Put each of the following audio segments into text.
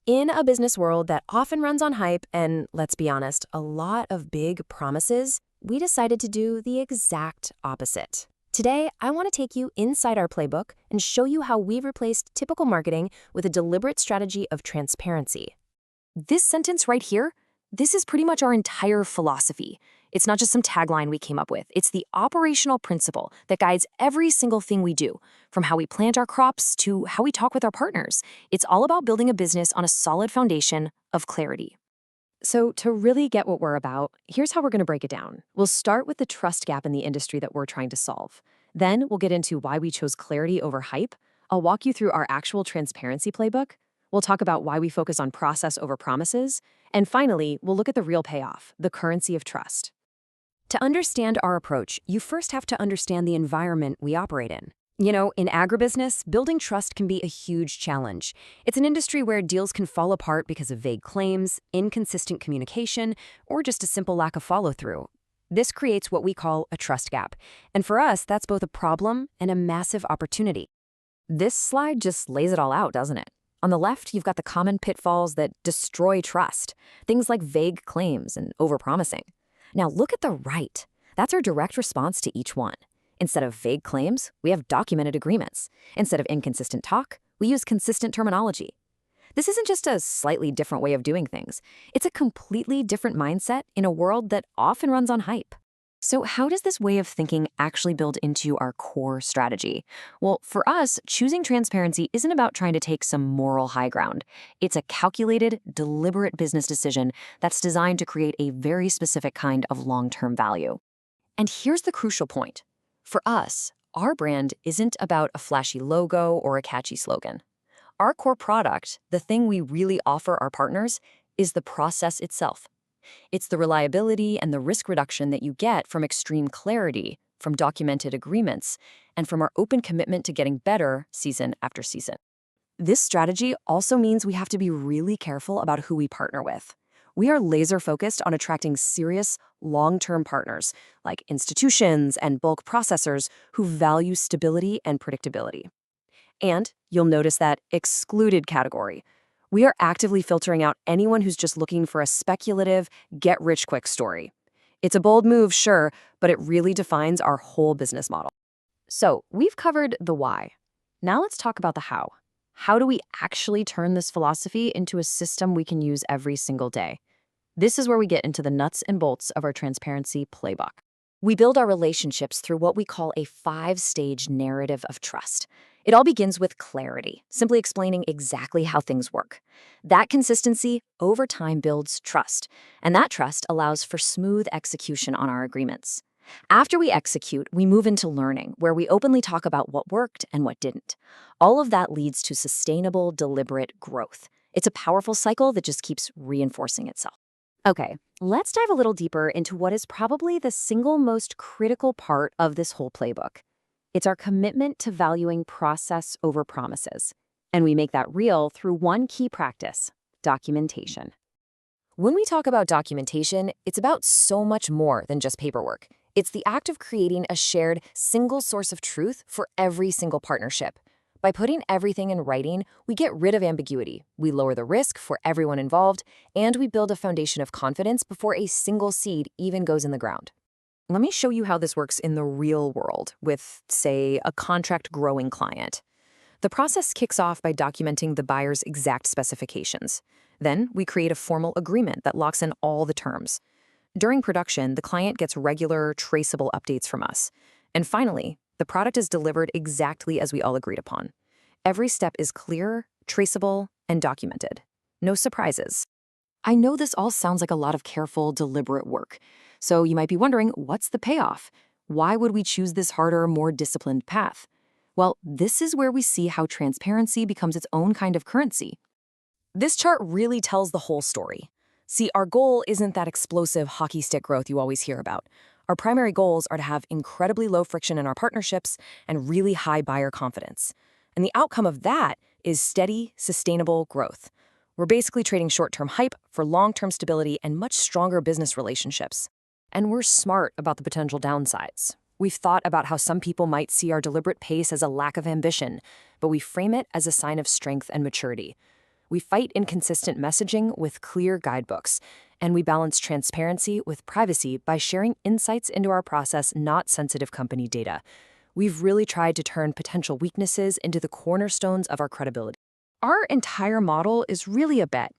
In a business world that often runs on hype and, let's be honest, a lot of big promises, we decided to do the exact opposite. Today, I want to take you inside our playbook and show you how we've replaced typical marketing with a deliberate strategy of transparency. This sentence right here, this is pretty much our entire philosophy. It's not just some tagline we came up with. It's the operational principle that guides every single thing we do, from how we plant our crops to how we talk with our partners. It's all about building a business on a solid foundation of clarity. So to really get what we're about, here's how we're going to break it down. We'll start with the trust gap in the industry that we're trying to solve. Then we'll get into why we chose clarity over hype. I'll walk you through our actual transparency playbook. We'll talk about why we focus on process over promises. And finally, we'll look at the real payoff, the currency of trust. To understand our approach, you first have to understand the environment we operate in. In agribusiness, building trust can be a huge challenge. It's an industry where deals can fall apart because of vague claims, inconsistent communication, or just a simple lack of follow-through. This creates what we call a trust gap. And for us, that's both a problem and a massive opportunity. This slide just lays it all out, doesn't it? On the left, you've got the common pitfalls that destroy trust, things like vague claims and overpromising. Now look at the right. That's our direct response to each one. Instead of vague claims, we have documented agreements. Instead of inconsistent talk, we use consistent terminology. This isn't just a slightly different way of doing things. It's a completely different mindset in a world that often runs on hype. So how does this way of thinking actually build into our core strategy? Well, for us, choosing transparency isn't about trying to take some moral high ground. It's a calculated, deliberate business decision that's designed to create a very specific kind of long-term value. And here's the crucial point. For us, our brand isn't about a flashy logo or a catchy slogan. Our core product, the thing we really offer our partners, is the process itself. It's the reliability and the risk reduction that you get from extreme clarity, from documented agreements, and from our open commitment to getting better season after season. This strategy also means we have to be really careful about who we partner with. We are laser-focused on attracting serious, long-term partners, like institutions and bulk processors who value stability and predictability. And you'll notice that excluded category. We are actively filtering out anyone who's just looking for a speculative, get-rich-quick story. It's a bold move, sure, but it really defines our whole business model. So we've covered the why. Now let's talk about the how. How do we actually turn this philosophy into a system we can use every single day? This is where we get into the nuts and bolts of our transparency playbook. We build our relationships through what we call a 5-stage narrative of trust. It all begins with clarity, simply explaining exactly how things work. That consistency over time builds trust, and that trust allows for smooth execution on our agreements. After we execute, we move into learning, where we openly talk about what worked and what didn't. All of that leads to sustainable, deliberate growth. It's a powerful cycle that just keeps reinforcing itself. Okay, let's dive a little deeper into what is probably the single most critical part of this whole playbook. It's our commitment to valuing process over promises. And we make that real through one key practice: documentation. When we talk about documentation, it's about so much more than just paperwork. It's the act of creating a shared single source of truth for every single partnership. By putting everything in writing, we get rid of ambiguity, we lower the risk for everyone involved, and we build a foundation of confidence before a single seed even goes in the ground. Let me show you how this works in the real world with, say, a contract growing client. The process kicks off by documenting the buyer's exact specifications. Then we create a formal agreement that locks in all the terms. During production, the client gets regular, traceable updates from us. And finally, the product is delivered exactly as we all agreed upon. Every step is clear, traceable, and documented. No surprises. I know this all sounds like a lot of careful, deliberate work. So you might be wondering, what's the payoff? Why would we choose this harder, more disciplined path? Well, this is where we see how transparency becomes its own kind of currency. This chart really tells the whole story. See, our goal isn't that explosive hockey stick growth you always hear about. Our primary goals are to have incredibly low friction in our partnerships and really high buyer confidence. And the outcome of that is steady, sustainable growth. We're basically trading short-term hype for long-term stability and much stronger business relationships. And we're smart about the potential downsides. We've thought about how some people might see our deliberate pace as a lack of ambition, but we frame it as a sign of strength and maturity. We fight inconsistent messaging with clear guidebooks, and we balance transparency with privacy by sharing insights into our process, not sensitive company data. We've really tried to turn potential weaknesses into the cornerstones of our credibility. Our entire model is really a bet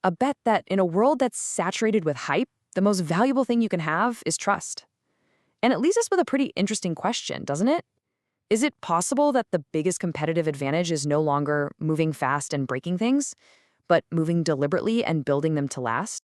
that in a world that's saturated with hype, the most valuable thing you can have is trust. And it leaves us with a pretty interesting question, doesn't it? Is it possible that the biggest competitive advantage is no longer moving fast and breaking things, but moving deliberately and building them to last?